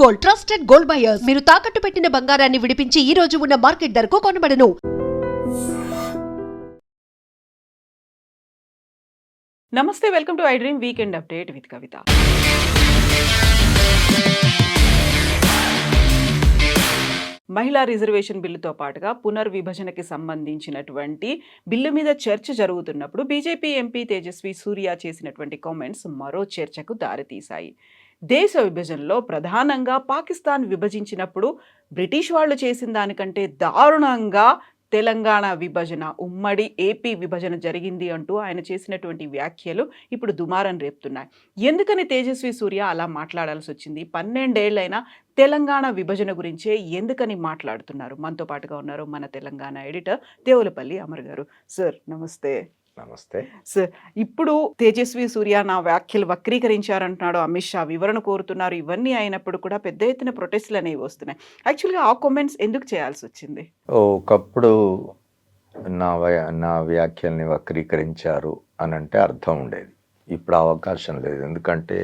Gold, trusted gold buyers. మీరు తాకట్టు పెట్టిన బంగారాన్ని విడిపించి ఈ రోజు ఉన్న మార్కెట్ ధరకు కొనబడను. నమస్తే, welcome to I dream weekend update with Kavitha. మహిళా రిజర్వేషన్ బిల్లుతో పాటుగా పునర్విభజనకి సంబంధించినటువంటి బిల్లు మీద చర్చ జరుగుతున్నప్పుడు బీజేపీ ఎంపీ తేజస్వి సూర్య చేసినటువంటి కామెంట్స్ మరో చర్చకు దారితీశాయి. దేశ విభజనలో ప్రధానంగా పాకిస్తాన్ విభజించినప్పుడు బ్రిటిష్ వాళ్ళు చేసిన దానికంటే దారుణంగా తెలంగాణ విభజన, ఉమ్మడి ఏపీ విభజన జరిగింది అంటూ ఆయన చేసినటువంటి వ్యాఖ్యలు ఇప్పుడు దుమారం రేపుతున్నాయి. ఎందుకని తేజస్వి సూర్య అలా మాట్లాడాల్సి వచ్చింది? 12 ఏళ్లైనా తెలంగాణ విభజన గురించే ఎందుకని మాట్లాడుతున్నారు? మనతో పాటుగా ఉన్నారు మన తెలంగాణ ఎడిటర్ దేవులపల్లి అమర్ గారు. సార్ నమస్తే. నమస్తే సార్, ఇప్పుడు తేజస్వి సూర్య నా వ్యాఖ్యలు వక్రీకరించారంటున్నాడు, అమిత్ షా వివరణ కోరుతున్నారు. ఇవన్నీ అయినప్పుడు కూడా పెద్ద ఎత్తున ప్రొటెస్ట్లు అనేవి వస్తున్నాయి. యాక్చువల్గా ఆ కామెంట్స్ ఎందుకు చేయాల్సి వచ్చింది? ఒకప్పుడు నా వ్యాఖ్యల్ని వక్రీకరించారు అని అంటే అర్థం ఉండేది. ఇప్పుడు అవకాశం లేదు. ఎందుకంటే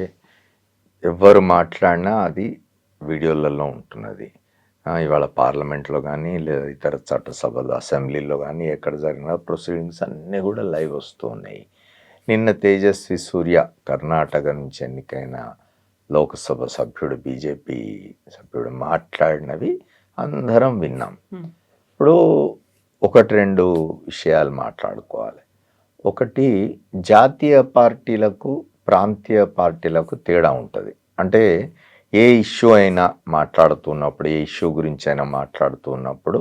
ఎవరు మాట్లాడినా అది వీడియోలలో ఉంటున్నది. ఇవాళ పార్లమెంట్లో కానీ లేదా ఇతర చట్టసభలు, అసెంబ్లీలో కానీ ఎక్కడ జరిగిన ప్రొసీడింగ్స్ అన్నీ కూడా లైవ్ వస్తూ ఉన్నాయి. నిన్న తేజస్వి సూర్య కర్ణాటక నుంచి ఎన్నికైన లోక్సభ సభ్యుడు, బీజేపీ సభ్యుడు మాట్లాడినవి అందరం విన్నాం. ఇప్పుడు 1-2 విషయాలు మాట్లాడుకోవాలి. ఒకటి, జాతీయ పార్టీలకు ప్రాంతీయ పార్టీలకు తేడా ఉంటుంది. అంటే ఏ ఇష్యూ అయినా మాట్లాడుతున్నప్పుడు, ఏ ఇష్యూ గురించి అయినా మాట్లాడుతున్నప్పుడు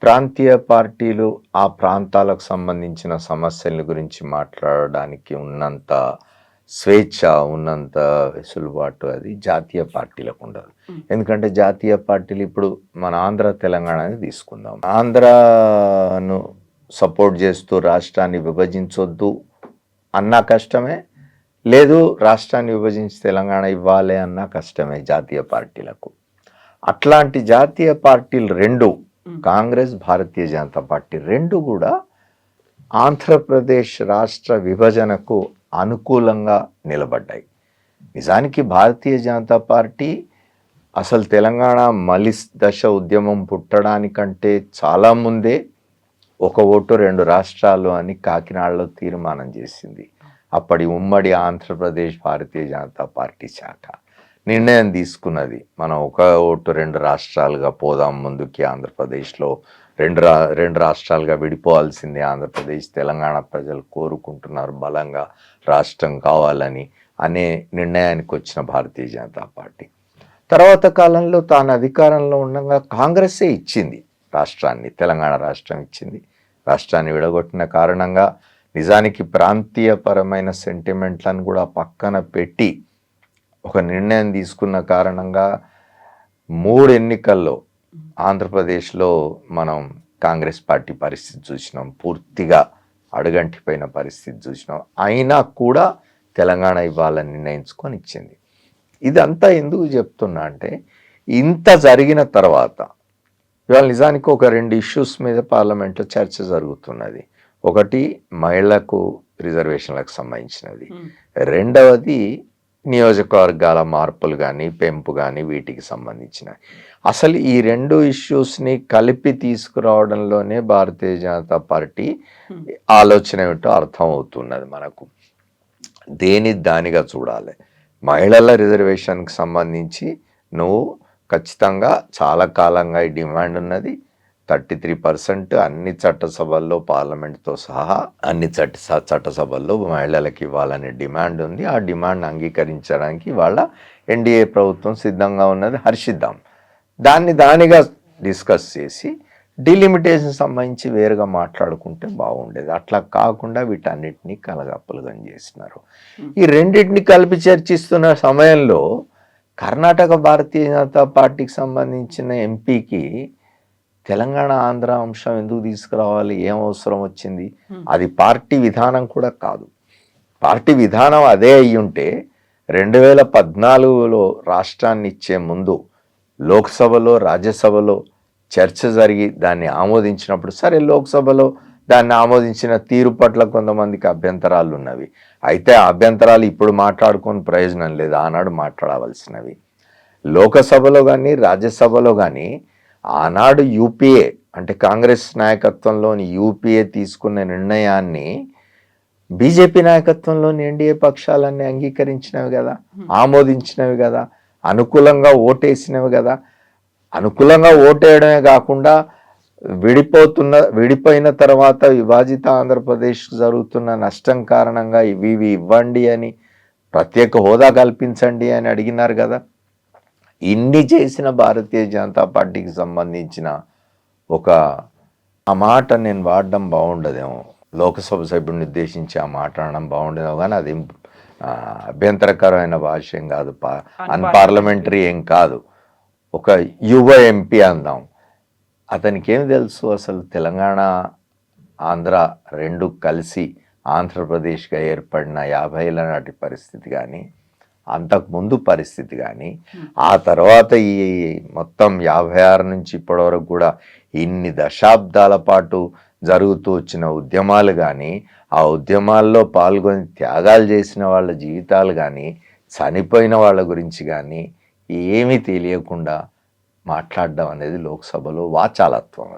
ప్రాంతీయ పార్టీలు ఆ ప్రాంతాలకు సంబంధించిన సమస్యల గురించి మాట్లాడడానికి ఉన్నంత స్వేచ్ఛ, ఉన్నంత వెసులుబాటు అది జాతీయ పార్టీలకు ఉండదు. ఎందుకంటే జాతీయ పార్టీలు ఇప్పుడు మన ఆంధ్ర తెలంగాణని తీసుకుందాం. ఆంధ్రాను సపోర్ట్ చేస్తూ రాష్ట్రాన్ని విభజించొద్దు అన్నా కష్టమే, లేదు రాష్ట్రాన్ని విభజించి తెలంగాణ ఇవ్వాలి అన్న కష్టమే జాతీయ పార్టీలకు. అట్లాంటి జాతీయ పార్టీలు రెండు, కాంగ్రెస్, భారతీయ జనతా పార్టీ రెండు కూడా ఆంధ్రప్రదేశ్ రాష్ట్ర విభజనకు అనుకూలంగా నిలబడ్డాయి. నిజానికి భారతీయ జనతా పార్టీ అసలు తెలంగాణ మలిస్ దశ ఉద్యమం పుట్టడానికంటే చాలా ముందే 1 ఓటు 2 రాష్ట్రాలు అని కాకినాడలో తీర్మానం చేసింది. అప్పటి ఉమ్మడి ఆంధ్రప్రదేశ్ భారతీయ జనతా పార్టీ శాఖ నిర్ణయం తీసుకున్నది, మనం 1 ఓటు 2 రాష్ట్రాలుగా పోదాం ముందుకి, ఆంధ్రప్రదేశ్లో 2 రాష్ట్రాలుగా విడిపోవాల్సిందే ఆంధ్రప్రదేశ్, తెలంగాణ ప్రజలు కోరుకుంటున్నారు బలంగా రాష్ట్రం కావాలని అనే నిర్ణయానికి వచ్చిన భారతీయ జనతా పార్టీ తర్వాత కాలంలో తాను అధికారంలో ఉండగా కాంగ్రెస్సే ఇచ్చింది రాష్ట్రాన్ని, తెలంగాణ రాష్ట్రం ఇచ్చింది. రాష్ట్రాన్ని విడగొట్టిన కారణంగా నిజానికి ప్రాంతీయపరమైన సెంటిమెంట్లను కూడా పక్కన పెట్టి ఒక నిర్ణయం తీసుకున్న కారణంగా 3 ఎన్నికల్లో ఆంధ్రప్రదేశ్లో మనం కాంగ్రెస్ పార్టీ పరిస్థితి చూసినాం, పూర్తిగా అడుగంటిపోయిన పరిస్థితి చూసినాం. అయినా కూడా తెలంగాణ ఇవ్వాలని నిర్ణయించుకొని ఇచ్చింది. ఇదంతా ఎందుకు చెప్తున్నా అంటే, ఇంత జరిగిన తర్వాత ఇవాళ నిజానికి ఒక 2 ఇష్యూస్ మీద పార్లమెంట్లో చర్చ జరుగుతున్నది. ఒకటి మహిళలకు రిజర్వేషన్లకు సంబంధించినది, రెండవది నియోజకవర్గాల మార్పులు కానీ పెంపు కానీ వీటికి సంబంధించినవి. అసలు ఈ 2 ఇష్యూస్ని కలిపి తీసుకురావడంలోనే భారతీయ జనతా పార్టీ ఆలోచన ఏమిటో అర్థం అవుతున్నది మనకు. దానిగా చూడాలి. మహిళల రిజర్వేషన్కి సంబంధించి నువ్వు ఖచ్చితంగా చాలా కాలంగా ఈ డిమాండ్ ఉన్నది. 33% అన్ని చట్టసభల్లో, పార్లమెంట్తో సహా అన్ని చట్టసభల్లో మహిళలకు ఇవ్వాలనే డిమాండ్ ఉంది. ఆ డిమాండ్ అంగీకరించడానికి వాళ్ళ ఎన్డీఏ ప్రభుత్వం సిద్ధంగా ఉన్నది, హర్షిద్దాం. దానిగా డిస్కస్ చేసి డిలిమిటేషన్ సంబంధించి వేరుగా మాట్లాడుకుంటే బాగుండేది. అట్లా కాకుండా వీటన్నిటినీ కలగప్పలుగా చేసినారు. ఈ రెండింటిని కలిపి చర్చిస్తున్న సమయంలో కర్ణాటక భారతీయ జనతా పార్టీకి సంబంధించిన ఎంపీకి తెలంగాణ ఆంధ్ర అంశం ఎందుకు తీసుకురావాలి, ఏం అవసరం వచ్చింది? అది పార్టీ విధానం కూడా కాదు. పార్టీ విధానం అదే అయ్యుంటే 2014లో రాష్ట్రాన్ని ఇచ్చే ముందు లోక్సభలో, రాజ్యసభలో చర్చ జరిగి దాన్ని ఆమోదించినప్పుడు, సరే లోక్సభలో దాన్ని ఆమోదించిన తీరు పట్ల కొంతమందికి అభ్యంతరాలు ఉన్నవి. అయితే ఆ అభ్యంతరాలు ఇప్పుడు మాట్లాడుకొని ప్రయోజనం లేదు, ఆనాడు మాట్లాడవలసినవి. లోకసభలో కానీ రాజ్యసభలో కానీ ఆనాడు యూపీఏ అంటే కాంగ్రెస్ నాయకత్వంలోని యూపీఏ తీసుకున్న నిర్ణయాన్ని బీజేపీ నాయకత్వంలోని ఎన్డీఏ పక్షాలన్నీ అంగీకరించినవి కదా, ఆమోదించినవి కదా, అనుకూలంగా ఓటేసినవి కదా. అనుకూలంగా ఓటేయడమే కాకుండా విడిపోయిన తర్వాత విభాజిత ఆంధ్రప్రదేశ్కు జరుగుతున్న నష్టం కారణంగా ఇవి ఇవ్వండి అని, ప్రత్యేక హోదా కల్పించండి అని అడిగినారు కదా. ఇన్ని చేసిన భారతీయ జనతా పార్టీకి సంబంధించిన ఆ మాట నేను వాడడం బాగుండదేమో, లోకసభ సభ్యుడిని ఉద్దేశించి ఆ మాట అనడం బాగుండేమో, కానీ అది అభ్యంతరకరమైన భాష ఏం కాదు, అన్పార్లమెంటరీ ఏం కాదు. ఒక యువ ఎంపీ అందాం, అతనికి ఏమి తెలుసు అసలు తెలంగాణ ఆంధ్ర రెండు కలిసి ఆంధ్రప్రదేశ్గా ఏర్పడిన 50ల నాటి పరిస్థితి కానీ, అంతకుముందు పరిస్థితి కానీ, ఆ తర్వాత ఈ మొత్తం 56 నుంచి ఇప్పటివరకు కూడా ఇన్ని దశాబ్దాల పాటు జరుగుతూ వచ్చిన ఉద్యమాలు కానీ, ఆ ఉద్యమాల్లో పాల్గొని త్యాగాలు చేసిన వాళ్ళ జీవితాలు కానీ, చనిపోయిన వాళ్ళ గురించి కానీ ఏమీ తెలియకుండా మాట్లాడడం అనేది లోక్సభలో వాచాలత్వం.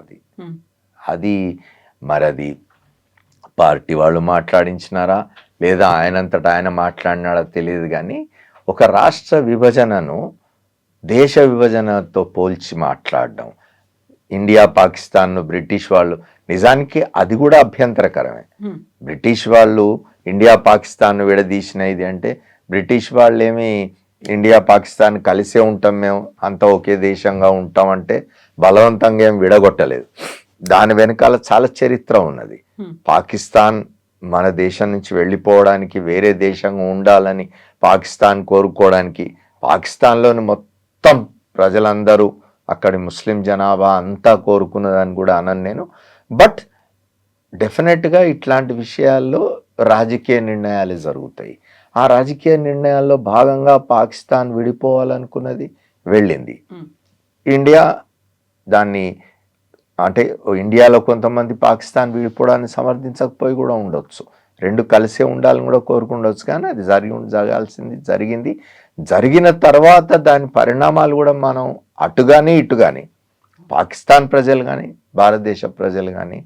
అది మరి అది పార్టీ వాళ్ళు మాట్లాడించినారా లేదా ఆయనంతటా ఆయన మాట్లాడినాడా తెలియదు, కానీ ఒక రాష్ట్ర విభజనను దేశ విభజనతో పోల్చి మాట్లాడడం, ఇండియా పాకిస్తాన్ను బ్రిటిష్ వాళ్ళు, నిజానికి అది కూడా అభ్యంతరకరమే. బ్రిటిష్ వాళ్ళు ఇండియా పాకిస్తాన్ను విడదీసినది అంటే బ్రిటిష్ వాళ్ళు ఏమి ఇండియా పాకిస్తాన్ కలిసే ఉంటాం, మేము అంతా ఒకే దేశంగా ఉంటామంటే బలవంతంగా ఏం విడగొట్టలేదు. దాని వెనకాల చాలా చరిత్ర ఉన్నది. పాకిస్తాన్ మన దేశం నుంచి వెళ్ళిపోవడానికి, వేరే దేశంగా ఉండాలని పాకిస్తాన్ కోరుకోవడానికి, పాకిస్తాన్లోని మొత్తం ప్రజలందరూ అక్కడి ముస్లిం జనాభా అంతా కోరుకున్నదని కూడా అనను నేను. బట్ డెఫినెట్గా ఇట్లాంటి విషయాల్లో రాజకీయ నిర్ణయాలు జరుగుతాయి. ఆ రాజకీయ నిర్ణయాల్లో భాగంగా పాకిస్తాన్ విడిపోవాలనుకున్నది, వెళ్ళింది. ఇండియా దాన్ని అంటే ఇండియాలో కొంతమంది పాకిస్తాన్ విడిపోవడాన్ని సమర్థించకపోయి కూడా ఉండొచ్చు, రెండు కలిసే ఉండాలని కూడా కోరుకుండొచ్చు, కానీ అది జరగాల్సింది జరిగింది. జరిగిన తర్వాత దాని పరిణామాలు కూడా మనం అటుగాని ఇటుగాని పాకిస్తాన్ ప్రజలు కానీ భారతదేశ ప్రజలు కానీ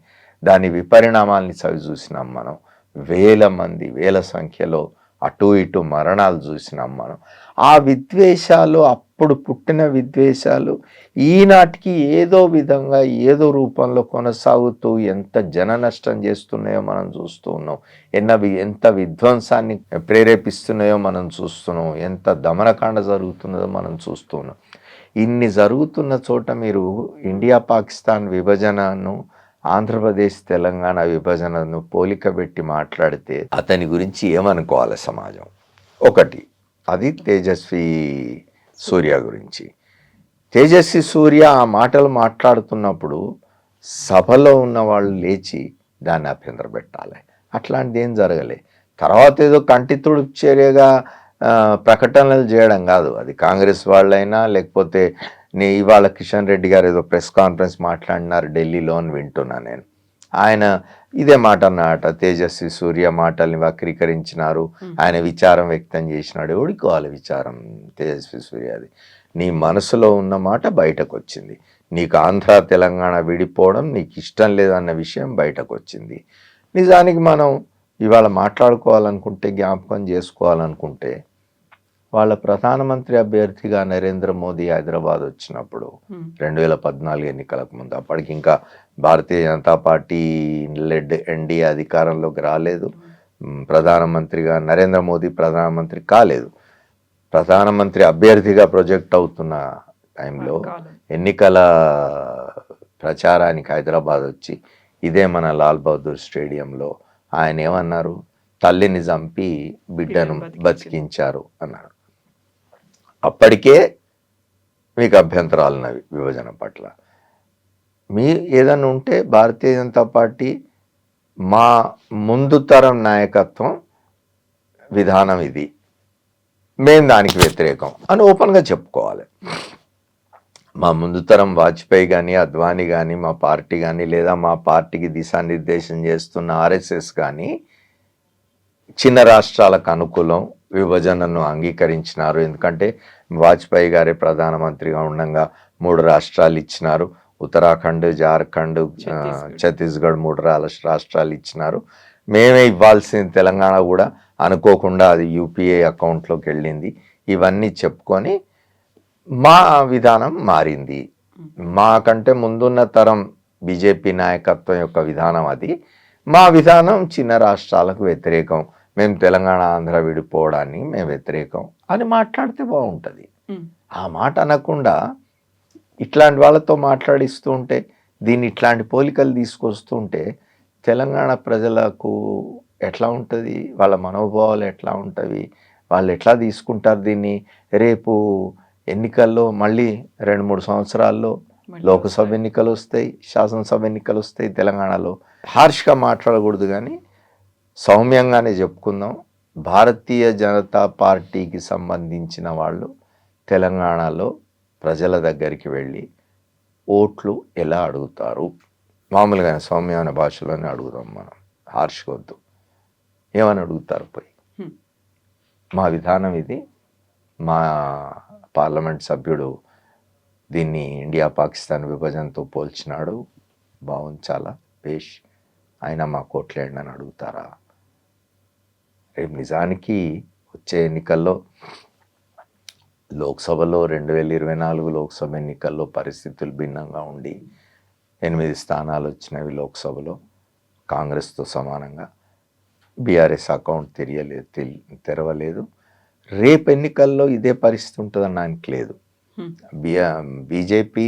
దాని విపరిణామాల్ని చవి చూసినాం మనం. వేల సంఖ్యలో అటు ఇటు మరణాలు చూసినాం మనం. ఆ విద్వేషాలు, అప్పుడు పుట్టిన విద్వేషాలు ఈనాటికి ఏదో విధంగా ఏదో రూపంలో కొనసాగుతూ ఎంత జన నష్టం చేస్తున్నాయో మనం చూస్తూ ఉన్నాం, ఎంత విధ్వంసాన్ని ప్రేరేపిస్తున్నాయో మనం చూస్తున్నాం, ఎంత దమనకాండ జరుగుతున్నదో మనం చూస్తున్నాం. ఇన్ని జరుగుతున్న చోట మీరు ఇండియా పాకిస్తాన్ విభజనను, ఆంధ్రప్రదేశ్ తెలంగాణ విభజనను పోలిక పెట్టి మాట్లాడితే అతని గురించి ఏమనుకోవాలి సమాజం? ఒకటి అది తేజస్వి సూర్య గురించి. తేజస్వి సూర్య ఆ మాటలు మాట్లాడుతున్నప్పుడు సభలో ఉన్న వాళ్ళు లేచి దాన్ని అభ్యంతర పెట్టాలి. అట్లాంటిది ఏం జరగలే. తర్వాత ఏదో కంటి తుడుపు చర్యగా ప్రకటనలు చేయడం కాదు, అది కాంగ్రెస్ వాళ్ళైనా లేకపోతే ఇవాళ కిషన్ రెడ్డి గారు ఏదో ప్రెస్ కాన్ఫరెన్స్ మాట్లాడినారు ఢిల్లీలో అని వింటున్నా నేను. ఆయన ఇదే మాట అన్నమాట, తేజస్వి సూర్య మాటల్ని వక్రీకరించినారు, ఆయన విచారం వ్యక్తం చేసినాడు. ఎవడికోవాలి విచారం? తేజస్వి సూర్యది నీ మనసులో ఉన్న మాట బయటకు వచ్చింది. నీకు ఆంధ్ర తెలంగాణ విడిపోవడం నీకు ఇష్టం లేదన్న విషయం బయటకు వచ్చింది. నిజానికి మనం ఇవాళ మాట్లాడుకోవాలనుకుంటే, జ్ఞాపకం చేసుకోవాలనుకుంటే, వాళ్ళ ప్రధానమంత్రి అభ్యర్థిగా నరేంద్ర మోదీ హైదరాబాద్ వచ్చినప్పుడు 2014 ఎన్నికలకు ముందు, అప్పటికి ఇంకా Bharatiya Janata party lead NDA అధికారంలోకి రాలేదు. ప్రధానమంత్రిగా నరేంద్ర మోదీ ప్రధానమంత్రి కాలేదు. ప్రధానమంత్రి అభ్యర్థిగా ప్రొజెక్ట్ అవుతున్న టైంలో ఎన్నికల ప్రచారానికి హైదరాబాద్ వచ్చి ఇదే మన లాల్ బహదూర్ స్టేడియంలో ఆయన ఏమన్నారు? తల్లిని చంపి బిడ్డను బతికించారు అన్నారు. అప్పటికే మీకు అభ్యంతరాలున్నవి విభజన పట్ల. మీ ఏదన్నా ఉంటే భారతీయ జనతా పార్టీ మా ముందు తరం నాయకత్వం విధానం ఇది, మేము దానికి వ్యతిరేకం అని ఓపెన్గా చెప్పుకోవాలి. మా ముందు తరం వాజ్పేయి కానీ, అద్వానీ కానీ, మా పార్టీ కానీ, లేదా మా పార్టీకి దిశానిర్దేశం చేస్తున్న ఆర్ఎస్ఎస్ కానీ చిన్న రాష్ట్రాలకు అనుకూలం, విభజనను అంగీకరించినారు. ఎందుకంటే వాజ్పేయి గారే ప్రధానమంత్రిగా ఉండగా 3 రాష్ట్రాలు ఇచ్చినారు. ఉత్తరాఖండ్, జార్ఖండ్, ఛత్తీస్గఢ్ 3 రాష్ట్రాలు ఇచ్చినారు. మేమే ఇవ్వాల్సిన తెలంగాణ కూడా అనుకోకుండా అది యూపీఏ అకౌంట్లోకి వెళ్ళింది. ఇవన్నీ చెప్పుకొని మా విధానం మారింది. మాకంటే ముందున్న తరం బీజేపీ నాయకత్వం యొక్క విధానం అది. మా విధానం చిన్న రాష్ట్రాలకు వ్యతిరేకం, మేము తెలంగాణ ఆంధ్ర విడిపోవడాన్ని మేము వ్యతిరేకం అని మాట్లాడితే బాగుంటుంది. ఆ మాట అనకుండా ఇట్లాంటి వాళ్ళతో మాట్లాడిస్తూ ఉంటే, దీన్ని ఇట్లాంటి పోలికలు తీసుకొస్తూ ఉంటే తెలంగాణ ప్రజలకు ఎట్లా ఉంటుంది, వాళ్ళ మనోభావాలు ఎట్లా ఉంటుంది, వాళ్ళు ఎట్లా తీసుకుంటారు దీన్ని. రేపు ఎన్నికల్లో మళ్ళీ 2-3 సంవత్సరాల్లో లోక్సభ ఎన్నికలు వస్తాయి, శాసనసభ ఎన్నికలు వస్తాయి. తెలంగాణలో హార్ష్గా మాట్లాడకూడదు కానీ సౌమ్యంగానే చెప్పుకుందాం. భారతీయ జనతా పార్టీకి సంబంధించిన వాళ్ళు తెలంగాణలో ప్రజల దగ్గరికి వెళ్ళి ఓట్లు ఎలా అడుగుతారు, మామూలుగానే సౌమ్యమైన భాషలోనే అడుగుదాం, మనం హార్ష్గా వద్దు. ఏమని అడుగుతారు పోయి, మా విధానం ఇది, మా పార్లమెంట్ సభ్యుడు దీన్ని ఇండియా పాకిస్తాన్ విభజనతో పోల్చినాడు, బాగుంది, చాలా బేష్, అయినా మా కోట్లేండి అని అడుగుతారా? రేపు నిజానికి వచ్చే ఎన్నికల్లో లోక్సభలో 2024 లోక్సభ ఎన్నికల్లో పరిస్థితులు భిన్నంగా ఉండి 8 స్థానాలు వచ్చినవి లోక్సభలో కాంగ్రెస్తో సమానంగా. బీఆర్ఎస్ అకౌంట్ తెరవలేదు. రేపు ఎన్నికల్లో ఇదే పరిస్థితి ఉంటుందని నాకు లేదు. బీజేపీ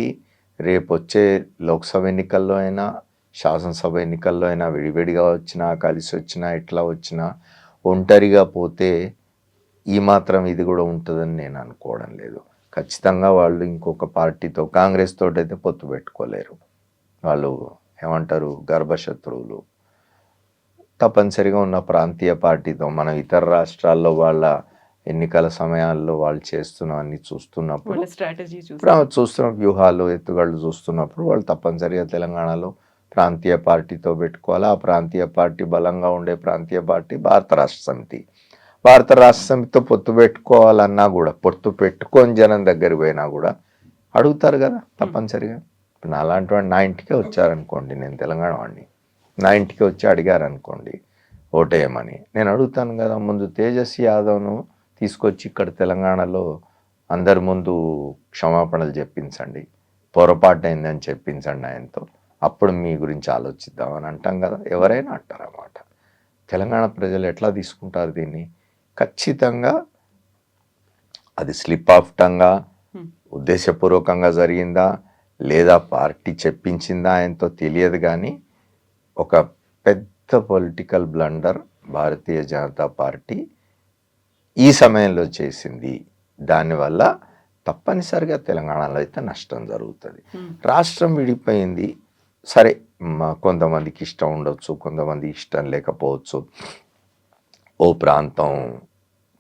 రేపు వచ్చే లోక్సభ ఎన్నికల్లో అయినా శాసనసభ ఎన్నికల్లో అయినా విడివిడిగా వచ్చినా కలిసి వచ్చినా ఎట్లా వచ్చినా ఒంటరిగా పోతే ఈ మాత్రం ఇది కూడా ఉంటుందని నేను అనుకోవడం లేదు. ఖచ్చితంగా వాళ్ళు ఇంకొక పార్టీతో, కాంగ్రెస్ తోటి అయితే పొత్తు పెట్టుకోలేరు. వాళ్ళు ఏమంటారు, గర్భశత్రువులు. తప్పనిసరిగా ఉన్న ప్రాంతీయ పార్టీతో, మనం ఇతర రాష్ట్రాల్లో వాళ్ళ ఎన్నికల సమయాల్లో వాళ్ళు చేస్తున్నవన్నీ చూస్తున్నప్పుడు, చూస్తున్న వ్యూహాలు ఎత్తుగడలు చూస్తున్నప్పుడు వాళ్ళు తప్పనిసరిగా తెలంగాణలో ప్రాంతీయ పార్టీతో పెట్టుకోవాలి. ఆ ప్రాంతీయ పార్టీ బలంగా ఉండే ప్రాంతీయ పార్టీ భారత రాష్ట్ర సమితి. భారత రాష్ట్ర సమితితో పొత్తు పెట్టుకోవాలన్నా కూడా, పొత్తు పెట్టుకొని జనం దగ్గరికి పోయినా కూడా అడుగుతారు కదా తప్పనిసరిగా. నా అలాంటి వాడిని నా ఇంటికే వచ్చారనుకోండి, నేను తెలంగాణ వాడిని, నా ఇంటికి వచ్చి అడిగారనుకోండి ఓటేయమని, నేను అడుగుతాను కదా, ముందు తేజస్వి యాదవ్ను తీసుకొచ్చి ఇక్కడ తెలంగాణలో అందరి ముందు క్షమాపణలు చెప్పించండి, పొరపాటు అయిందని చెప్పించండి ఆయనతో, అప్పుడు మీ గురించి ఆలోచిద్దామని అంటాం కదా. ఎవరైనా అంటారు అన్నమాట. తెలంగాణ ప్రజలు ఎట్లా తీసుకుంటారు దీన్ని? ఖచ్చితంగా అది స్లిప్ ఆఫ్ టంగా, ఉద్దేశపూర్వకంగా జరిగిందా లేదా పార్టీ చెప్పించిందా ఆయనతో తెలియదు కానీ ఒక పెద్ద political blunder Bharatiya Janata party ఈ సమయంలో చేసింది. దానివల్ల తప్పనిసరిగా తెలంగాణలో అయితే నష్టం జరుగుతుంది. రాష్ట్రం విడిపోయింది, సరే, కొంతమందికి ఇష్టం ఉండొచ్చు, కొంతమంది ఇష్టం లేకపోవచ్చు, ఓ ప్రాంతం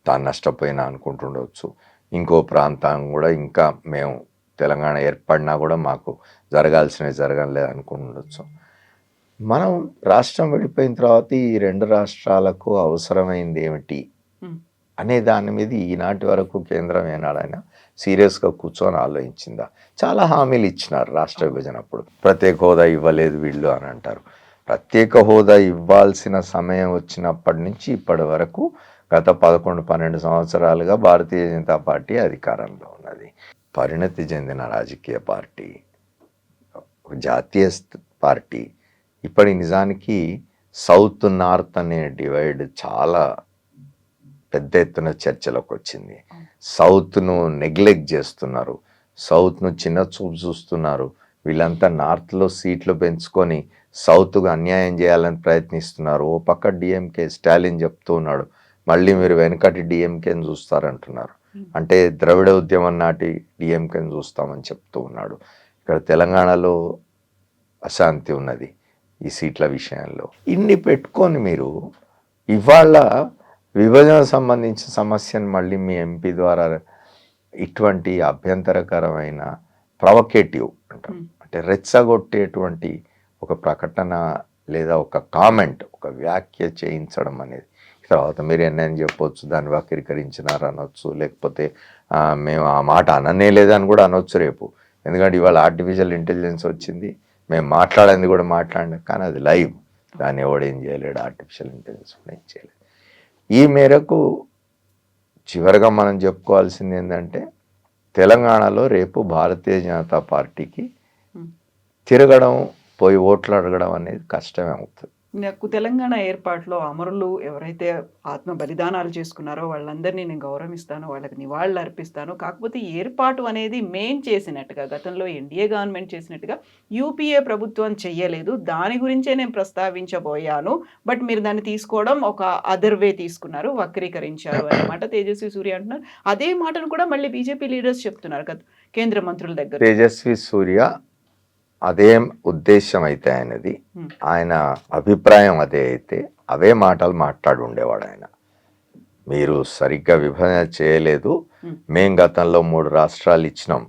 తాను నష్టపోయినా అనుకుంటుండవచ్చు, ఇంకో ప్రాంతం కూడా ఇంకా మేము తెలంగాణ ఏర్పడినా కూడా మాకు జరగాల్సినవి జరగలేదు అనుకుంటుండొచ్చు. మనం రాష్ట్రం విడిపోయిన తర్వాత ఈ 2 రాష్ట్రాలకు అవసరమైంది ఏమిటి అనే దాని మీద ఈనాటి వరకు కేంద్రం ఏనాడైనా సీరియస్గా కూర్చొని ఆలోచించిందా? చాలా హామీలు ఇచ్చినారు రాష్ట్ర విభజన అప్పుడు. ప్రత్యేక హోదా ఇవ్వలేదు వీళ్ళు అని అంటారు. ప్రత్యేక హోదా ఇవ్వాల్సిన సమయం వచ్చినప్పటి నుంచి ఇప్పటి వరకు గత 11-12 సంవత్సరాలుగా భారతీయ జనతా పార్టీ అధికారంలో ఉన్నది. పరిణతి చెందిన రాజకీయ పార్టీ, జాతీయ పార్టీ. ఇప్పటి నిజానికి సౌత్ నార్త్ అనే డివైడ్ చాలా పెద్ద ఎత్తున చర్చలోకి వచ్చింది. సౌత్ను నెగ్లెక్ట్ చేస్తున్నారు, సౌత్ను చిన్న చూపు చూస్తున్నారు. వీళ్ళంతా నార్త్లో సీట్లు పెంచుకొని సౌత్కు అన్యాయం చేయాలని ప్రయత్నిస్తున్నారు. ఓ పక్క డిఎంకే స్టాలిన్ చెప్తూ ఉన్నాడు, మళ్ళీ మీరు వెనకటి డిఎంకేని చూస్తారంటున్నారు. అంటే ద్రవిడ ఉద్యమం నాటి డిఎంకేని చూస్తామని చెప్తూ ఉన్నాడు. ఇక్కడ తెలంగాణలో అశాంతి ఉన్నది ఈ సీట్ల విషయంలో. ఇన్ని పెట్టుకొని మీరు ఇవాళ విభజన సంబంధించిన సమస్యను మళ్ళీ మీ ఎంపీ ద్వారా ఇటువంటి అభ్యంతరకరమైన ప్రొవకేటివ్ అంటాం, అంటే రెచ్చగొట్టేటువంటి ఒక ప్రకటన లేదా ఒక కామెంట్, ఒక వ్యాఖ్య చేయించడం అనేది తర్వాత మీరు ఎన్నని చెప్పొచ్చు, దాన్ని వక్రీకరించినారు అనొచ్చు, లేకపోతే మేము ఆ మాట అననే లేదని కూడా అనొచ్చు రేపు. ఎందుకంటే ఇవాళ ఆర్టిఫిషియల్ ఇంటెలిజెన్స్ వచ్చింది, మేము మాట్లాడింది కూడా మాట్లాడినాం, కానీ అది లైవ్, దాన్ని ఎవడేం చేయలేడు, ఆర్టిఫిషియల్ ఇంటెలిజెన్స్ కూడా ఏం చేయలేడు. ఈ మేరకు చివరిగా మనం చెప్పుకోవాల్సింది ఏంటంటే, తెలంగాణలో రేపు భారతీయ జనతా పార్టీకి తిరగడం, పోయి ఓట్లు అడగడం అనేది కష్టమే అవుతుంది. నాకు తెలంగాణ ఏర్పాటులో అమరులు ఎవరైతే ఆత్మ బలిదానాలు చేసుకున్నారో వాళ్ళందరినీ నేను గౌరవిస్తాను, వాళ్ళకి నివాళులు అర్పిస్తాను. కాకపోతే ఏర్పాటు అనేది మేం చేసినట్టుగా, గతంలో ఎన్డీఏ గవర్నమెంట్ చేసినట్టుగా యూపీఏ ప్రభుత్వం చెయ్యలేదు. దాని గురించే నేను ప్రస్తావించబోయాను. బట్ మీరు దాన్ని తీసుకోవడం ఒక అదర్ వే తీసుకున్నారు, వక్రీకరించారు అన్నమాట తేజస్వి సూర్య అంటున్నారు. అదే మాటను కూడా మళ్ళీ బీజేపీ లీడర్స్ చెప్తున్నారు కదా, కేంద్ర మంత్రుల దగ్గర. తేజస్వి సూర్య అదేం ఉద్దేశం అయితే ఆయనది, ఆయన అభిప్రాయం అదే అయితే అవే మాటలు మాట్లాడి ఉండేవాడు ఆయన. మీరు సరిగ్గా విభజన చేయలేదు, మేం గతంలో 3 రాష్ట్రాలు ఇచ్చినాం,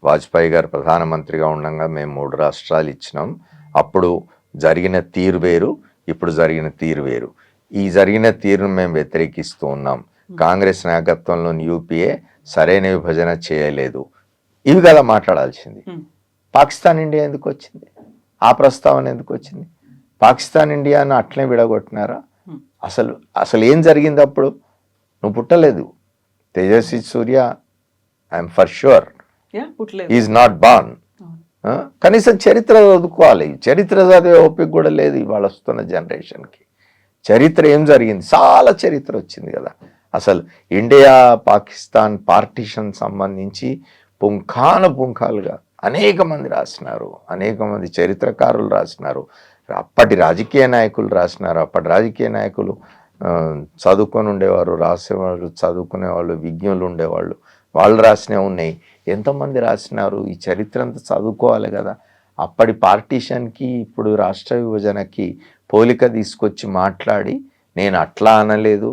వాజ్పేయి గారు ప్రధానమంత్రిగా ఉండగా మేము 3 రాష్ట్రాలు ఇచ్చినాం, అప్పుడు జరిగిన తీరు వేరు, ఇప్పుడు జరిగిన తీరు వేరు, ఈ జరిగిన తీరును మేము వ్యతిరేకిస్తూ ఉన్నాం, కాంగ్రెస్ నాయకత్వంలోని యూపీఏ సరైన విభజన చేయలేదు, ఇవి కదా మాట్లాడాల్సింది. పాకిస్తాన్ ఇండియా ఎందుకు వచ్చింది, ఆ ప్రస్తావన ఎందుకు వచ్చింది? పాకిస్తాన్ ఇండియాను అట్లనే విడగొట్టినారా? అసలు ఏం జరిగింది అప్పుడు? నువ్వు పుట్టలేదు. Tejasvi Surya, I'm for sure is not born. కనీసం చరిత్ర చదువుకోవాలి. చరిత్ర చదివే ఓపిక కూడా లేదు ఇవాళ వస్తున్న జనరేషన్కి. చరిత్ర ఏం జరిగింది, చాలా చరిత్ర వచ్చింది కదా. అసలు ఇండియా పాకిస్తాన్ పార్టీషన్ సంబంధించి పుంఖాలుగా అనేక మంది రాసినారు, అనేక మంది చరిత్రకారులు రాసినారు, అప్పటి రాజకీయ నాయకులు రాసినారు. అప్పటి రాజకీయ నాయకులు చదువుకొని ఉండేవారు, రాసేవాళ్ళు, చదువుకునేవాళ్ళు, విజ్ఞులు ఉండేవాళ్ళు, వాళ్ళు రాసినవి ఉన్నాయి. ఎంతమంది రాసినారు? ఈ చరిత్ర అంతా చదువుకోవాలి కదా. అప్పటి పార్టీషన్కి ఇప్పుడు రాష్ట్ర విభజనకి పోలిక తీసుకొచ్చి మాట్లాడి నేను అట్లా అనలేదు,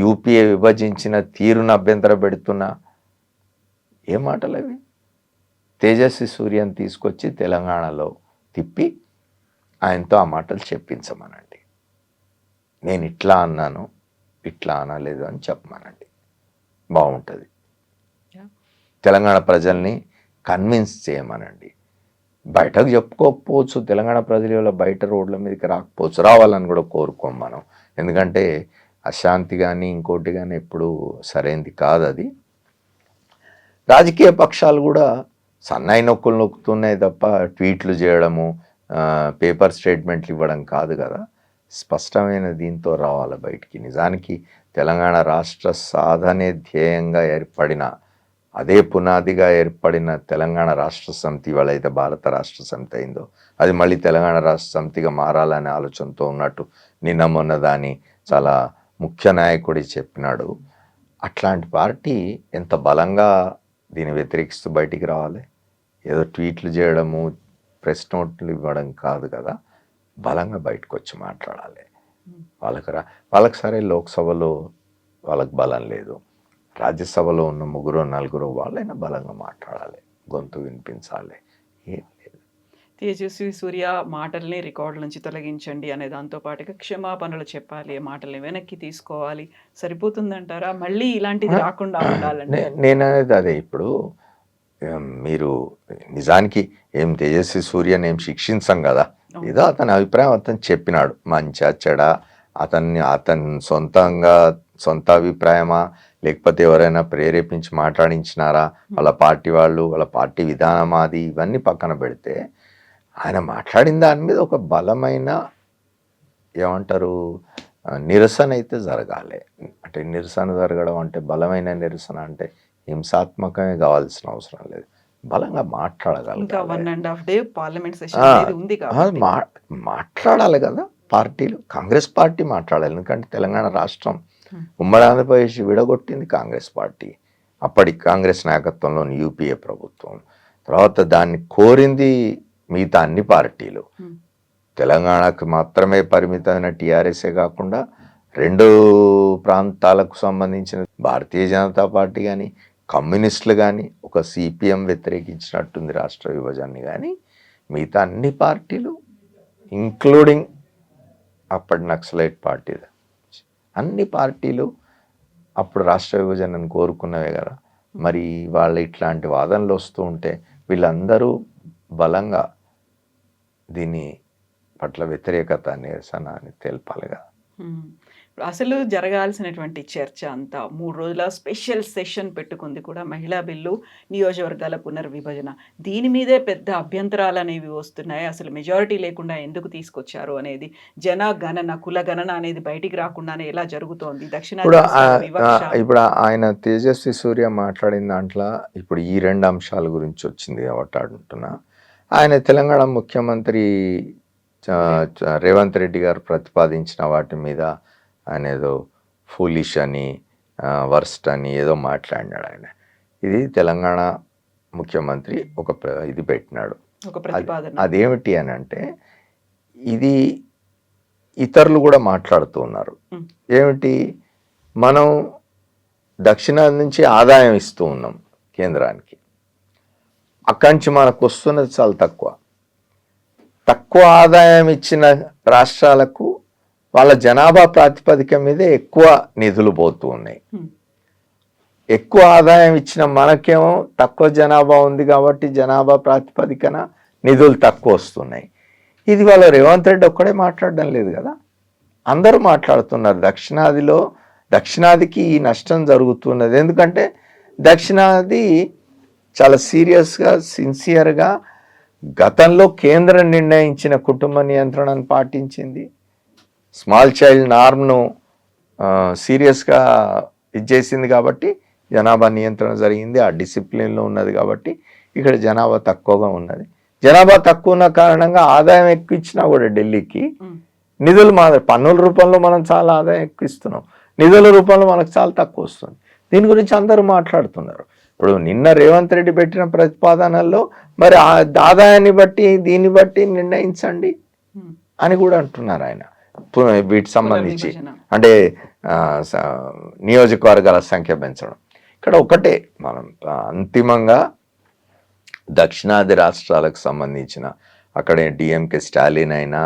యూపీఏ విభజించిన తీరును అభ్యంతర పెడుతున్నా, ఏ మాటలు అవి? తేజస్వి సూర్యని తీసుకొచ్చి తెలంగాణలో తిప్పి ఆయనతో ఆ మాటలు చెప్పించమనండి. నేను ఇట్లా అన్నాను, ఇట్లా అనలేదు అని చెప్పమనండి, బాగుంటుంది. తెలంగాణ ప్రజల్ని కన్విన్స్ చేయమనండి. బయటకు చెప్పుకోకపోవచ్చు, తెలంగాణ ప్రజల బయట రోడ్ల మీదకి రాకపోవచ్చు, రావాలని కూడా కోరుకోం మనం. ఎందుకంటే అశాంతి కానీ ఇంకోటి కానీ ఎప్పుడు సరైనది కాదు అది. రాజకీయ పక్షాలు కూడా సన్నాయి నొక్కులు నొక్కుతున్నాయి తప్ప ట్వీట్లు చేయడము, పేపర్ స్టేట్మెంట్లు ఇవ్వడం కాదు కదా. స్పష్టమైన దీంతో రావాలి బయటికి. నిజానికి తెలంగాణ రాష్ట్ర సాధనే ధ్యేయంగా ఏర్పడిన, అదే పునాదిగా ఏర్పడిన తెలంగాణ రాష్ట్ర సమితి వాళ్ళైతే భారత రాష్ట్ర సమితి అయిందో, అది మళ్ళీ తెలంగాణ రాష్ట్ర సమితిగా మారాలనే ఆలోచనతో ఉన్నట్టు నిన్న మొన్న దాని చాలా ముఖ్య నాయకుడి చెప్పినాడు. అట్లాంటి పార్టీ ఎంత బలంగా దీన్ని వ్యతిరేకిస్తూ బయటికి రావాలి? ఏదో ట్వీట్లు చేయడము, ప్రెస్ నోట్లు ఇవ్వడం కాదు కదా, బలంగా బయటకు వచ్చి మాట్లాడాలి. వాళ్ళకి సరే లోక్సభలో వాళ్ళకి బలం లేదు, రాజ్యసభలో ఉన్న 3-4 వాళ్ళైనా బలంగా మాట్లాడాలి, గొంతు వినిపించాలి. ఏం లేదు. తేజస్వి సూర్య మాటల్ని రికార్డుల నుంచి తొలగించండి అనే దాంతో పాటుగా క్షమాపణలు చెప్పాలి, మాటల్ని వెనక్కి తీసుకోవాలి, సరిపోతుందంటారా? మళ్ళీ ఇలాంటిది రాకుండా ఉండాలంటే నేను అనేది అదే. ఇప్పుడు మీరు నిజానికి ఏం తేజస్వి సూర్యని ఏం శిక్షించం కదా, ఏదో అతని అభిప్రాయం అతను చెప్పినాడు, మంచా చెడా, అతని సొంత అభిప్రాయమా, లేకపోతే ఎవరైనా ప్రేరేపించి మాట్లాడించినారా, వాళ్ళ పార్టీ వాళ్ళు, వాళ్ళ పార్టీ విధానమా, అది ఇవన్నీ పక్కన పెడితే ఆయన మాట్లాడిన దాని మీద ఒక బలమైన ఏమంటారు నిరసన అయితే జరగాలి. అంటే నిరసన జరగడం అంటే బలమైన నిరసన అంటే హింసాత్మకమే కావాల్సిన అవసరం లేదు, బలంగా మాట్లాడాలి కదా పార్టీలు. కాంగ్రెస్ పార్టీ మాట్లాడాలి, ఎందుకంటే తెలంగాణ రాష్ట్రం ఉమ్మడి ఆంధ్రప్రదేశ్ విడగొట్టింది కాంగ్రెస్ పార్టీ, అప్పటి కాంగ్రెస్ నాయకత్వంలోని యూపీఏ ప్రభుత్వం. తర్వాత దాన్ని కోరింది మిగతా అన్ని పార్టీలు. తెలంగాణకు మాత్రమే పరిమితమైన టీఆర్ఎస్ఏ కాకుండా 2 ప్రాంతాలకు సంబంధించిన భారతీయ జనతా పార్టీ కానీ, కమ్యూనిస్టులు కానీ, ఒక సిపిఎం వ్యతిరేకించినట్టుంది రాష్ట్ర విభజనని, కానీ మిగతా అన్ని పార్టీలు ఇంక్లూడింగ్ అప్పటి నక్సలైట్ పార్టీ అన్ని పార్టీలు అప్పుడు రాష్ట్ర విభజనను కోరుకున్నవే కదా. మరి వాళ్ళ ఇట్లాంటి వాదనలు వస్తూ ఉంటే వీళ్ళందరూ బలంగా దీని పట్ల వ్యతిరేకత నిరసన అని తెలపాలి కదా. అసలు జరగాల్సినటువంటి చర్చ అంతా 3 రోజుల స్పెషల్ సెషన్ పెట్టుకుంది కూడా మహిళా బిల్లు, నియోజకవర్గాల పునర్విభజన. దీని మీదే పెద్ద అభ్యంతరాలు అనేవి వస్తున్నాయి. అసలు మెజారిటీ లేకుండా ఎందుకు తీసుకొచ్చారు అనేది, జనగణన కుల గణన అనేది బయటికి రాకుండానే ఎలా జరుగుతోంది దక్షిణాది రాష్ట్రాల వివక్ష. ఇప్పుడు ఆయన తేజస్వి సూర్య మాట్లాడిన దాంట్లో ఇప్పుడు ఈ 2 అంశాల గురించి వచ్చింది కాబట్టి అంటున్నా. ఆయన తెలంగాణ ముఖ్యమంత్రి రేవంత్ రెడ్డి గారు ప్రతిపాదించిన వాటి మీద ఆయన ఏదో ఫూలిష్ అని వర్స్ట్ అని ఏదో మాట్లాడినాడు ఆయన. ఇది తెలంగాణ ముఖ్యమంత్రి ఇది పెట్టినాడు, ఒక ప్రతిపాదన. అదేమిటి అని అంటే ఇది ఇతరులు కూడా మాట్లాడుతూ ఉన్నారు. ఏమిటి, మనం దక్షిణాది నుంచి ఆదాయం ఇస్తూ ఉన్నాం కేంద్రానికి, అక్కడి నుంచి మనకు వస్తున్నది చాలా తక్కువ ఆదాయం ఇచ్చిన రాష్ట్రాలకు వాళ్ళ జనాభా ప్రాతిపదిక మీద ఎక్కువ నిధులు పోతూ ఉన్నాయి. ఎక్కువ ఆదాయం ఇచ్చిన మనకేమో తక్కువ జనాభా ఉంది కాబట్టి జనాభా ప్రాతిపదికన నిధులు తక్కువ వస్తున్నాయి. ఇది వాళ్ళ రేవంత్ రెడ్డి ఒక్కడే మాట్లాడడం లేదు కదా, అందరూ మాట్లాడుతున్నారు. దక్షిణాదికి ఈ నష్టం జరుగుతున్నది. ఎందుకంటే దక్షిణాది చాలా సీరియస్గా సిన్సియర్గా గతంలో కేంద్రం నిర్ణయించిన కుటుంబ నియంత్రణను పాటించింది. స్మాల్ చైల్డ్ నార్మ్ను సీరియస్గా చేసింది కాబట్టి జనాభా నియంత్రణ జరిగింది. ఆ డిసిప్లిన్లో ఉన్నది కాబట్టి ఇక్కడ జనాభా తక్కువగా ఉన్నది. జనాభా తక్కువ ఉన్న కారణంగా ఆదాయం ఎక్కువ ఇచ్చినా కూడా ఢిల్లీకి నిధులు పన్నుల రూపంలో మనం చాలా ఆదాయం ఎక్కువ ఇస్తున్నాం, నిధుల రూపంలో మనకు చాలా తక్కువ వస్తుంది. దీని గురించి అందరూ మాట్లాడుతున్నారు. ఇప్పుడు నిన్న రేవంత్ రెడ్డి పెట్టిన ప్రతిపాదనల్లో మరి ఆదాయాన్ని బట్టి దీన్ని బట్టి నిర్ణయించండి అని కూడా అంటున్నారు ఆయన. వీటికి సంబంధించి అంటే నియోజకవర్గాల సంఖ్య పెంచడం. ఇక్కడ ఒకటే, మనం అంతిమంగా దక్షిణాది రాష్ట్రాలకు సంబంధించిన అక్కడ డిఎంకే స్టాలిన్ అయినా,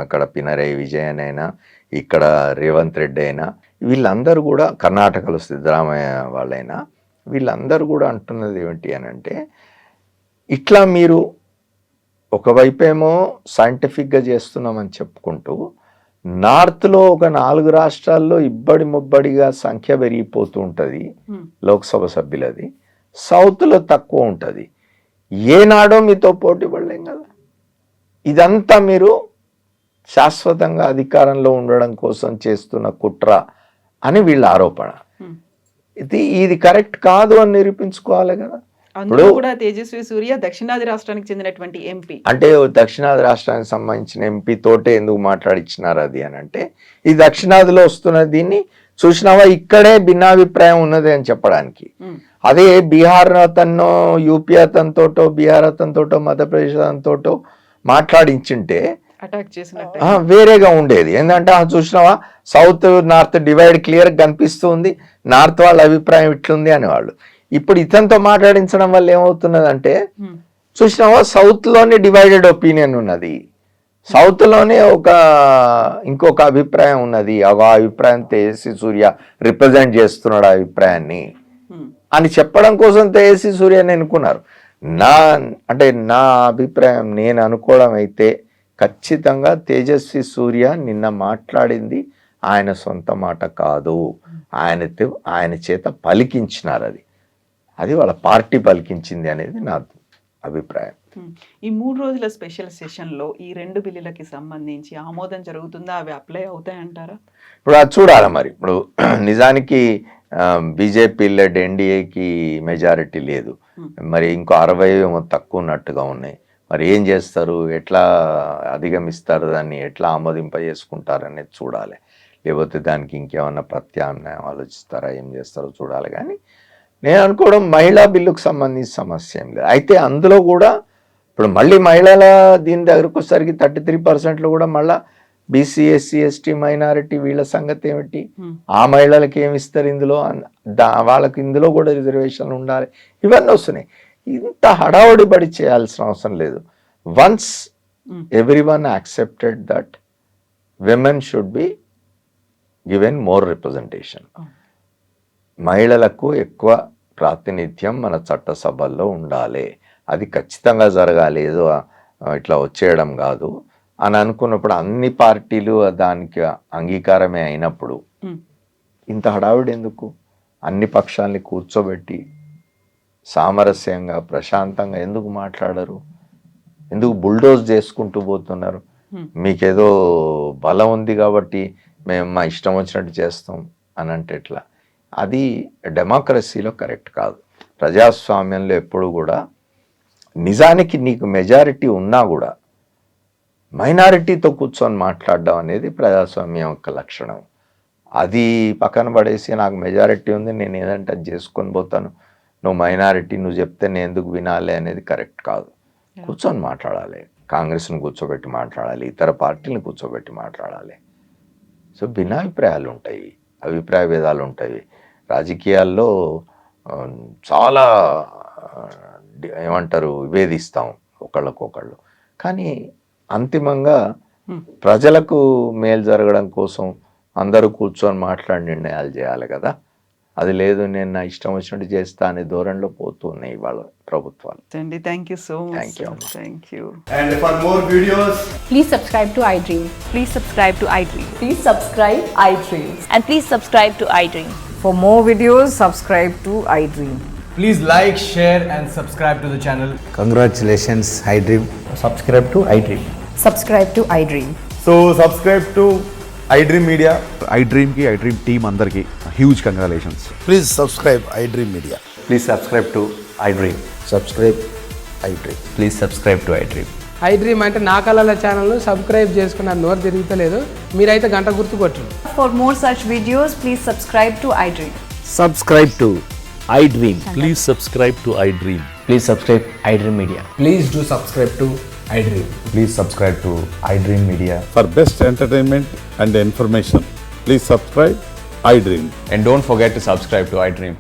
అక్కడ పినరయి విజయన్ అయినా, ఇక్కడ రేవంత్ రెడ్డి అయినా, వీళ్ళందరూ కూడా కర్ణాటకలో సిద్ధరామయ్య వాళ్ళైనా వీళ్ళందరూ కూడా అంటున్నది ఏమిటి అని అంటే, ఇట్లా మీరు ఒకవైపేమో సైంటిఫిక్గా చేస్తున్నామని చెప్పుకుంటూ నార్త్లో ఒక 4 రాష్ట్రాల్లో ఇబ్బడి ముబ్బడిగా సంఖ్య పెరిగిపోతూ ఉంటుంది లోక్సభ సభ్యులది, సౌత్లో తక్కువ ఉంటుంది. ఏనాడో మీతో పోటీ పడలేం కదా. ఇదంతా మీరు శాశ్వతంగా అధికారంలో ఉండడం కోసం చేస్తున్న కుట్ర అని వీళ్ళ ఆరోపణ. ఇది కరెక్ట్ కాదు అని నిరూపించుకోవాలి కదా. అందులో కూడా తేజస్వి సూర్య దక్షిణాది రాష్ట్రానికి చెందినటువంటి ఎంపీ, అంటే దక్షిణాది రాష్ట్రానికి సంబంధించిన ఎంపీ తోటే ఎందుకు మాట్లాడిచ్చినారు అది అని అంటే, ఈ దక్షిణాదిలో వస్తున్న దీన్ని చూసినావా ఇక్కడే భిన్నాభిప్రాయం ఉన్నది అని చెప్పడానికి. అదే బీహార్ అతన్నో, యూపీ అతనితోటో, బీహార్ అతనితోటో, మధ్యప్రదేశ్ అతనితోటో మాట్లాడించుంటే అటాక్ చేసినట్టు వేరేగా ఉండేది. ఏంటంటే చూసినావా సౌత్ నార్త్ డివైడ్ క్లియర్గా కనిపిస్తుంది, నార్త్ వాళ్ళ అభిప్రాయం ఇట్లుంది అనేవాళ్ళు. ఇప్పుడు ఇతనితో మాట్లాడించడం వల్ల ఏమవుతున్నదంటే, చూసినావా సౌత్లోనే డివైడెడ్ ఒపీనియన్ ఉన్నది, సౌత్లోనే ఇంకొక అభిప్రాయం ఉన్నది, ఆ అభిప్రాయం తేజస్వి సూర్య రిప్రజెంట్ చేస్తున్నాడు ఆ అభిప్రాయాన్ని అని చెప్పడం కోసం తేజస్వి సూర్యని ఎన్నుకున్నారు. నా అభిప్రాయం నేను అనుకోవడం అయితే ఖచ్చితంగా తేజస్వి సూర్య నిన్న మాట్లాడింది ఆయన సొంత మాట కాదు, ఆయన చేత పలికించినారు, అది వాళ్ళ పార్టీ పలికించింది అనేది నా అభిప్రాయం. ఈ 3 రోజుల స్పెషల్ సెషన్లో ఈ 2 బిల్లులకి సంబంధించి ఆమోదం జరుగుతుందా, అవి అప్లై అవుతాయంటారా? ఇప్పుడు అది చూడాలి. మరి ఇప్పుడు నిజానికి బీజేపీ లెడ్ ఎన్డీఏకి మెజారిటీ లేదు, మరి ఇంకో 60 తక్కువ ఉన్నట్టుగా ఉన్నాయి. మరి ఏం చేస్తారు, ఎట్లా అధిగమిస్తారు, దాన్ని ఎట్లా ఆమోదింపజేసుకుంటారు అనేది చూడాలి. లేకపోతే దానికి ఇంకేమన్నా ప్రత్యామ్నాయం ఆలోచిస్తారా, ఏం చేస్తారో చూడాలి. కానీ నేను అనుకోవడం మహిళా బిల్లుకు సంబంధించిన సమస్య ఏం లేదు. అయితే అందులో కూడా ఇప్పుడు మళ్ళీ మహిళల దీని దగ్గరకు వచ్చేసరికి 33% కూడా మళ్ళీ బీసీ, ఎస్సీ, ఎస్టీ, మైనారిటీ వీళ్ళ సంగతి ఏమిటి, ఆ మహిళలకి ఏమి ఇస్తారు ఇందులో, వాళ్ళకి ఇందులో కూడా రిజర్వేషన్లు ఉండాలి, ఇవన్నీ వస్తున్నాయి. ఇంత హడావుడి పడి చేయాల్సిన అవసరం లేదు. Once everyone accepted that women should be given more representation. మహిళలకు ఎక్కువ ప్రాతినిధ్యం మన చట్టసభల్లో ఉండాలి, అది ఖచ్చితంగా జరగాలి, ఏదో ఇట్లా వచ్చేయడం కాదు అని అనుకున్నప్పుడు అన్ని పార్టీలు దానికి అంగీకారమే అయినప్పుడు ఇంత హడావిడి ఎందుకు? అన్ని పక్షాలని కూర్చోబెట్టి సామరస్యంగా ప్రశాంతంగా ఎందుకు మాట్లాడరు? ఎందుకు బుల్డోజ్ చేసుకుంటూ పోతున్నారు? మీకేదో బలం ఉంది కాబట్టి మేము మా ఇష్టం వచ్చినట్టు చేస్తాం అని అంటే ఎట్లా? అది డెమోక్రసీలో కరెక్ట్ కాదు. ప్రజాస్వామ్యంలో ఎప్పుడు కూడా నిజానికి నీకు మెజారిటీ ఉన్నా కూడా మైనారిటీతో కూర్చొని మాట్లాడడం అనేది ప్రజాస్వామ్యం యొక్క లక్షణం. అది పక్కన పడేసి నాకు మెజారిటీ ఉంది నేను ఏదంటే అది చేసుకొని పోతాను, నువ్వు మైనారిటీ నువ్వు చెప్తే నేను ఎందుకు వినాలి అనేది కరెక్ట్ కాదు. కూర్చొని మాట్లాడాలి, కాంగ్రెస్ని కూర్చోబెట్టి మాట్లాడాలి, ఇతర పార్టీలను కూర్చోబెట్టి మాట్లాడాలి. సో భిన్నాభిప్రాయాలు ఉంటాయి, అభిప్రాయ భేదాలు ఉంటాయి. రాజకీయాల్లో చాలా ఏమంటారు విభేదిస్తాం ఒకళ్ళకొకళ్ళు, కానీ అంతిమంగా ప్రజలకు మేలు జరగడం కోసం అందరూ కూర్చొని మాట్లాడి నిర్ణయాలు చేయాలి కదా. అది లేదు నేను నా ఇష్టం వచ్చినట్టు చేస్తా అనే ధోరణిలో పోతున్నాయి ఇవాళ ప్రభుత్వాలు. Thank you so much. Thank you. Thank you. And for more videos, Please subscribe to iDream. Please subscribe to iDream. Please subscribe iDream. And please subscribe to iDream. For more videos, subscribe to iDream. please like, share, and subscribe to the channel. Congratulations, iDream. Subscribe to iDream. Subscribe to iDream. So subscribe to iDream Media. iDream team అందరికి huge congratulations. Please subscribe iDream Media. Please subscribe to iDream. Subscribe iDream. Please subscribe to iDream. iDream అంటే నా కళల ఛానల్ను subscribe చేసుకున్న నోరు తిరుగుతలేదు, మీరైతే గంట గుర్తు కొట్టండి. For more such videos, please subscribe to iDream. Subscribe to iDream. Please subscribe to iDream. Please subscribe iDream Media. Please do subscribe to iDream. Please subscribe to iDream Media. For best entertainment and information, please subscribe iDream. And don't forget to subscribe to iDream.